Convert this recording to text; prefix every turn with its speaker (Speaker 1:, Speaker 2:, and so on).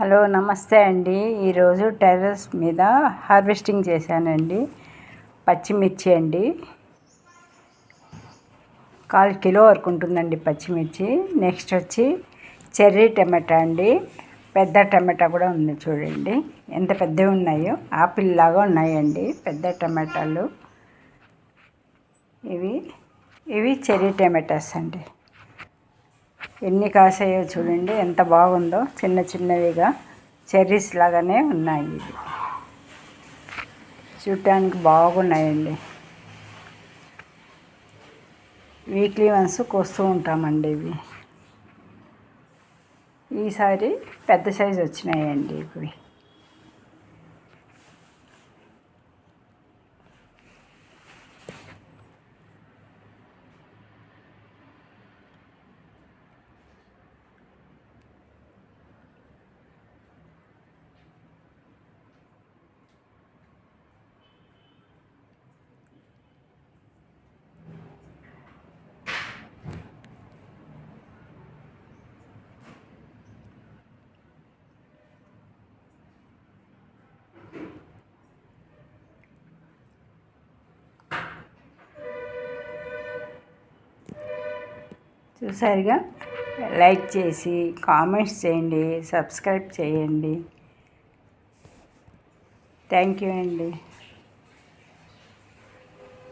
Speaker 1: Hello నమస్తే అండి. ఈరోజు టెర్రస్ మీద హార్వెస్టింగ్ చేశానండి. పచ్చిమిర్చి అండి, 1/4 కిలో వరకు ఉంటుందండి పచ్చిమిర్చి. నెక్స్ట్ వచ్చి చెర్రీ టమాటా అండి, పెద్ద టమాటా కూడా ఉంది చూడండి ఎంత పెద్దవి ఉన్నాయో, ఆపిల్ లాగా ఉన్నాయండి పెద్ద టమాటాలు. ఇవి చెర్రీ టమాటాస్ అండి. ఎన్ని కాసాయో చూడండి, ఎంత బాగుందో. చిన్న చిన్నవిగా చెర్రీస్ లాగానే ఉన్నాయి. ఇవి చూడటానికి బాగున్నాయండి. వీక్లీ వన్స్ కోస్తూ ఉంటామండి. ఈసారి పెద్ద సైజు వచ్చినాయండి. ఇవి చూసారుగా, లైక్ చేసి కామెంట్స్ చేయండి, సబ్స్క్రైబ్ చేయండి. థ్యాంక్ యూ అండి.